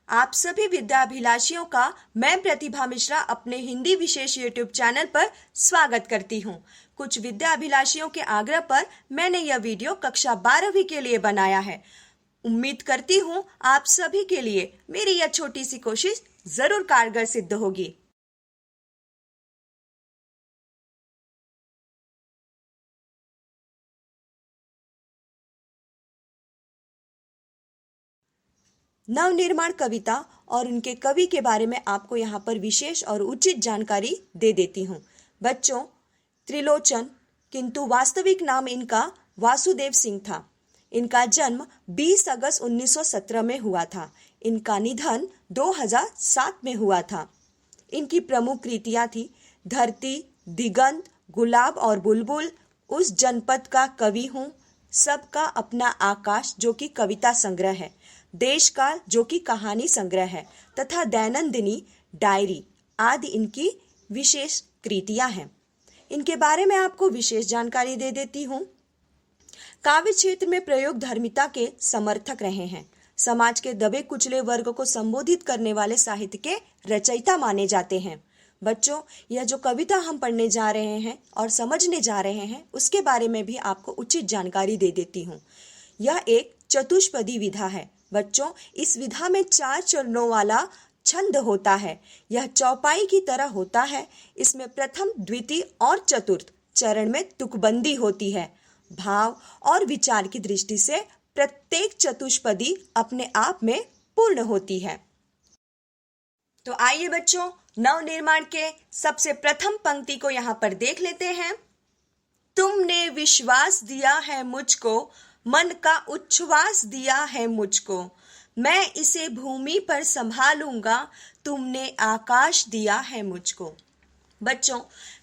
आप सभी विद्याभिलाषियों का मैं प्रतिभा मिश्रा अपने हिंदी विशेष यूट्यूब चैनल पर स्वागत करती हूँ। कुछ विद्याभिलाषियों के आग्रह पर मैंने यह वीडियो कक्षा 12वीं के लिए बनाया है। उम्मीद करती हूँ आप सभी के लिए मेरी यह छोटी सी कोशिश जरूर कारगर सिद्ध होगी। नवनिर्माण कविता और उनके कवि के बारे में आपको यहाँ पर विशेष और उचित जानकारी दे देती हूँ। बच्चों, त्रिलोचन, किंतु वास्तविक नाम इनका वासुदेव सिंह था। इनका जन्म 20 अगस्त 1917 में हुआ था। इनका निधन 2007 में हुआ था। इनकी प्रमुख कृतियाँ थी धरती, दिगंत, गुलाब और बुलबुल, उस जनपद का कवि हूँ, सबका अपना आकाश जो कि कविता संग्रह है, देश काल जो कि कहानी संग्रह है तथा दैनंदिनी डायरी आदि इनकी विशेष कृतियां हैं। इनके बारे में आपको विशेष जानकारी दे देती हूँ। काव्य क्षेत्र में प्रयोग धर्मिता के समर्थक रहे हैं। समाज के दबे कुचले वर्ग को संबोधित करने वाले साहित्य के रचयिता माने जाते हैं। बच्चों, यह जो कविता हम पढ़ने जा रहे हैं और समझने जा रहे हैं उसके बारे में भी आपको उचित जानकारी दे देती हूँ। यह एक चतुष्पदी विधा है। बच्चों, इस विधा में 4 चरणों वाला छंद होता है। यह चौपाई की तरह होता है। इसमें प्रथम, द्वितीय और चतुर्थ चरण में तुकबंदी होती है। भाव और विचार की दृष्टि से प्रत्येक चतुष्पदी अपने आप में पूर्ण होती है। तो आइए बच्चों, नवनिर्माण के सबसे प्रथम पंक्ति को यहाँ पर देख लेते हैं। तुमने विश्वास दिया है मुझको, मन का उच्छ्वास दिया है मुझको, मैं इसे भूमि पर संभालूंगा, तुमने आकाश दिया है मुझको। बच्चों,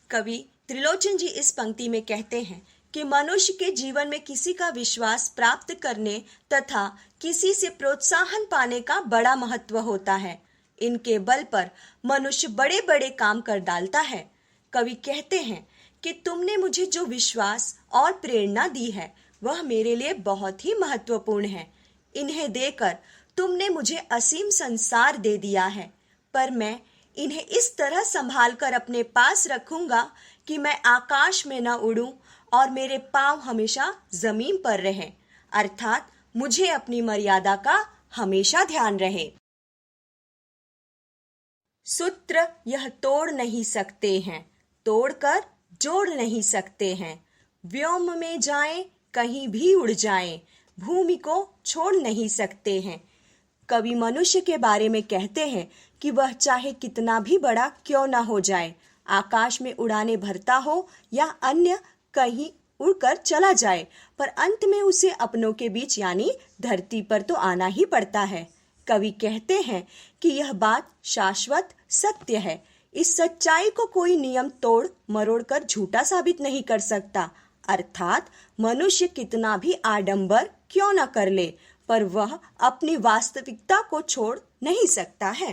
कवि त्रिलोचन जी इस पंक्ति में कहते हैं कि मनुष्य के जीवन में किसी का विश्वास प्राप्त करने तथा किसी से प्रोत्साहन पाने का बड़ा महत्व होता है। इनके बल पर मनुष्य बड़े बड़े काम कर डालता है। कवि कहते हैं कि तुमने मुझे जो विश्वास और प्रेरणा दी है वह मेरे लिए बहुत ही महत्वपूर्ण है। इन्हें देकर तुमने मुझे असीम संसार दे दिया है, पर मैं इन्हें इस तरह संभाल कर अपने पास रखूंगा कि मैं आकाश में न उड़ूं और मेरे पांव हमेशा जमीन पर रहें, अर्थात मुझे अपनी मर्यादा का हमेशा ध्यान रहे। सूत्र यह तोड़ नहीं सकते हैं, तोड़कर जोड़ नहीं सकते हैं। व्योम में जाएं, कहीं भी उड़ जाएं, भूमि को छोड़ नहीं सकते हैं। कवि मनुष्य के बारे में कहते हैं कि वह चाहे कितना भी बड़ा क्यों ना हो जाए, आकाश में उड़ाने भरता हो या अन्य कहीं उड़कर चला जाए, पर अंत में उसे अपनों के बीच यानी धरती पर तो आना ही पड़ता है। कवि कहते हैं कि यह बात शाश्वत सत्य है। इस सच्चाई को कोई नियम तोड़ मरोड़ कर झूठा साबित नहीं कर सकता, अर्थात मनुष्य कितना भी आडंबर क्यों न कर ले, पर वह अपनी वास्तविकता को छोड़ नहीं सकता है।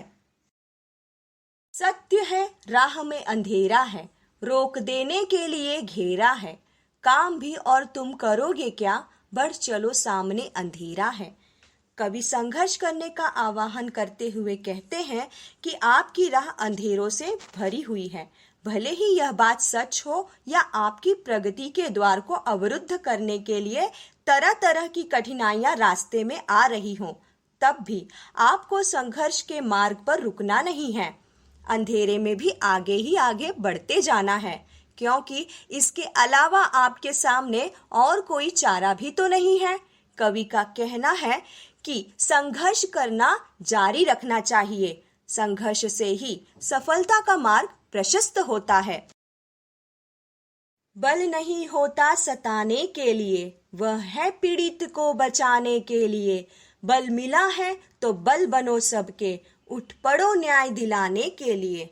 सत्य है, राह में अंधेरा है, रोक देने के लिए घेरा है, काम भी और तुम करोगे क्या, बढ़ चलो सामने अंधेरा है। कवि संघर्ष करने का आह्वान करते हुए कहते हैं कि आपकी राह अंधेरों से भरी हुई है। भले ही यह बात सच हो या आपकी प्रगति के द्वार को अवरुद्ध करने के लिए तरह तरह की कठिनाइयां रास्ते में आ रही हों, तब भी आपको संघर्ष के मार्ग पर रुकना नहीं है। अंधेरे में भी आगे ही आगे बढ़ते जाना है, क्योंकि इसके अलावा आपके सामने और कोई चारा भी तो नहीं है। कवि का कहना है कि संघर्ष करना जारी रखना चाहिए। संघर्ष से ही सफलता का मार्ग प्रशस्त होता है। बल नहीं होता सताने के लिए, वह है पीड़ित को बचाने के लिए। बल मिला है तो बल बनो सबके, उठ पड़ो न्याय दिलाने के लिए।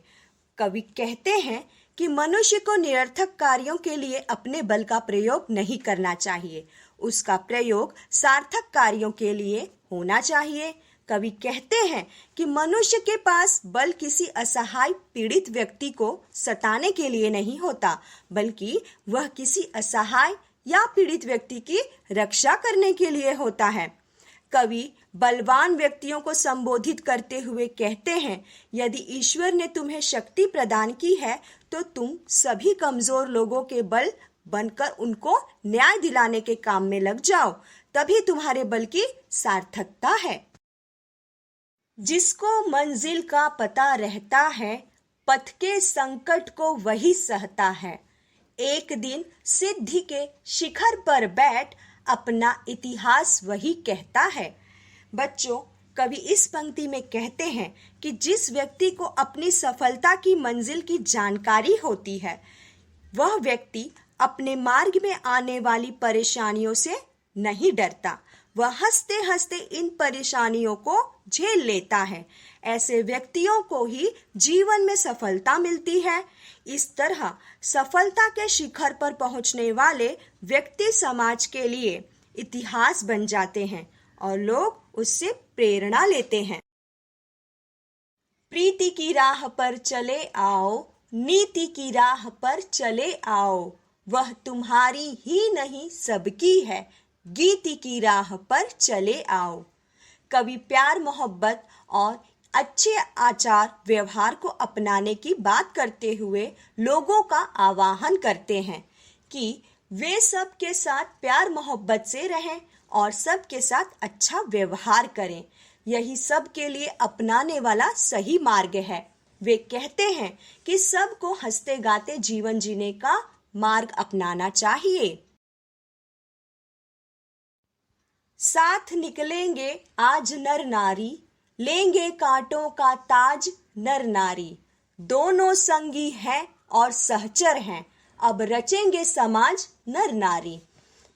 कवि कहते हैं कि मनुष्य को निरर्थक कार्यों के लिए अपने बल का प्रयोग नहीं करना चाहिए। उसका प्रयोग सार्थक कार्यों के लिए होना चाहिए। कवि कहते हैं कि मनुष्य के पास बल किसी असहाय पीड़ित व्यक्ति को सताने के लिए नहीं होता, बल्कि वह किसी असहाय या पीड़ित व्यक्ति की रक्षा करने के लिए होता है। कवि बलवान व्यक्तियों को संबोधित करते हुए कहते हैं, यदि ईश्वर ने तुम्हें शक्ति प्रदान की है तो तुम सभी कमजोर लोगों के बल बनकर उनको न्याय दिलाने के काम में लग जाओ, तभी तुम्हारे बल की सार्थकता है। जिसको मंजिल का पता रहता है, पथ के संकट को वही सहता है। एक दिन सिद्धि के शिखर पर बैठ अपना इतिहास वही कहता है। बच्चों, कवि इस पंक्ति में कहते हैं कि जिस व्यक्ति को अपनी सफलता की मंजिल की जानकारी होती है, वह व्यक्ति अपने मार्ग में आने वाली परेशानियों से नहीं डरता। वह हंसते हंसते इन परेशानियों को झेल लेता है। ऐसे व्यक्तियों को ही जीवन में सफलता मिलती है। इस तरह सफलता के शिखर पर पहुंचने वाले व्यक्ति समाज के लिए इतिहास बन जाते हैं और लोग उससे प्रेरणा लेते हैं। प्रीति की राह पर चले आओ, नीति की राह पर चले आओ, वह तुम्हारी ही नहीं सबकी है, गीति की राह पर चले आओ। कवि प्यार, मोहब्बत और अच्छे आचार व्यवहार को अपनाने की बात करते हुए लोगों का आह्वान करते हैं कि वे सबके साथ प्यार मोहब्बत से रहें और सबके साथ अच्छा व्यवहार करें। यही सबके लिए अपनाने वाला सही मार्ग है। वे कहते हैं कि सबको हंसते गाते जीवन जीने का मार्ग अपनाना चाहिए। साथ निकलेंगे आज नर नारी, लेंगे कांटों का ताज नर नारी, दोनों संगी हैं और सहचर हैं, अब रचेंगे समाज नर नारी।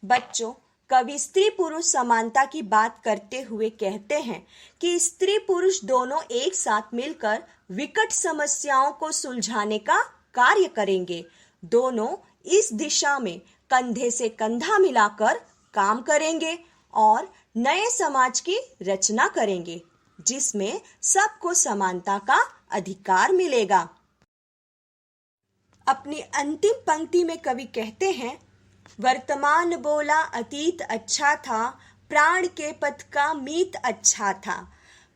बच्चों, कवि स्त्री पुरुष समानता की बात करते हुए कहते हैं कि स्त्री पुरुष दोनों एक साथ मिलकर विकट समस्याओं को सुलझाने का कार्य करेंगे। दोनों इस दिशा में कंधे से कंधा मिलाकर काम करेंगे और नए समाज की रचना करेंगे, जिसमें सबको समानता का अधिकार मिलेगा। अपनी अंतिम पंक्ति में कवि कहते हैं, वर्तमान बोला अतीत अच्छा था, प्राण के पथ का मीत अच्छा था,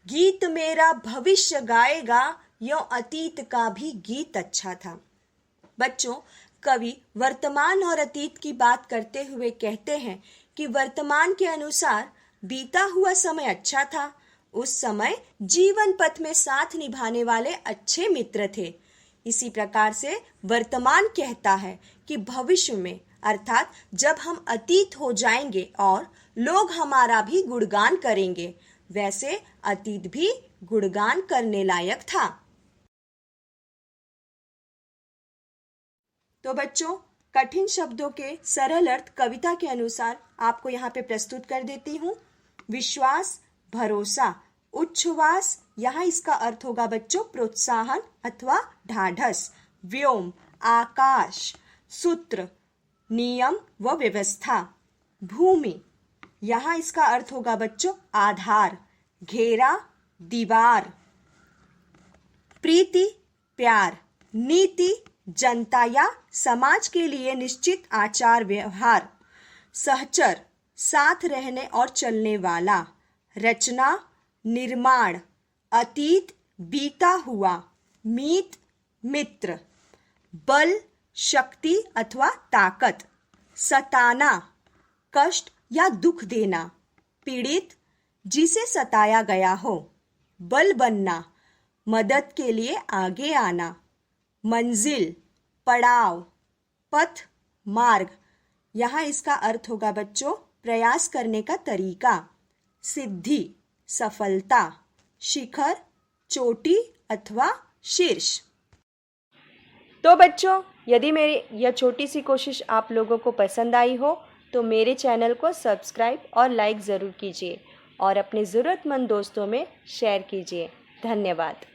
गीत मेरा भविष्य गाएगा, यों अतीत का भी गीत अच्छा था। बच्चों, कवि वर्तमान और अतीत की बात करते हुए कहते हैं कि वर्तमान के अनुसार बीता हुआ समय अच्छा था। उस समय जीवन पथ में साथ निभाने वाले अच्छे मित्र थे। इसी प्रकार से वर्तमान कहता है कि भविष्य में, अर्थात जब हम अतीत हो जाएंगे और लोग हमारा भी गुणगान करेंगे, वैसे अतीत भी गुणगान करने लायक था। तो बच्चों, कठिन शब्दों के सरल अर्थ कविता के अनुसार आपको यहाँ पे प्रस्तुत कर देती हूँ। विश्वास, भरोसा, उच्छ्वास, यहाँ इसका अर्थ होगा बच्चों प्रोत्साहन अथवा ढाढ़स। व्योम, आकाश, सूत्र, नियम व व्यवस्था। भूमि, यहाँ इसका अर्थ होगा बच्चों आधार, घेरा, दीवार। प्रीति, प्यार। नीति, जनता या समाज के लिए निश्चित आचार व्यवहार। सहचर, साथ रहने और चलने वाला। रचना, निर्माण। अतीत, बीता हुआ। मीत, मित्र। बल, शक्ति अथवा ताकत। सताना, कष्ट या दुख देना। पीड़ित, जिसे सताया गया हो। बल बनना, मदद के लिए आगे आना। मंजिल, पड़ाव। पथ, मार्ग। यहाँ इसका अर्थ होगा बच्चों प्रयास करने का तरीका। सिद्धि, सफलता। शिखर, चोटी अथवा शीर्ष। तो बच्चों, यदि मेरी यह छोटी सी कोशिश आप लोगों को पसंद आई हो तो मेरे चैनल को सब्सक्राइब और लाइक ज़रूर कीजिए और अपने ज़रूरतमंद दोस्तों में शेयर कीजिए। धन्यवाद।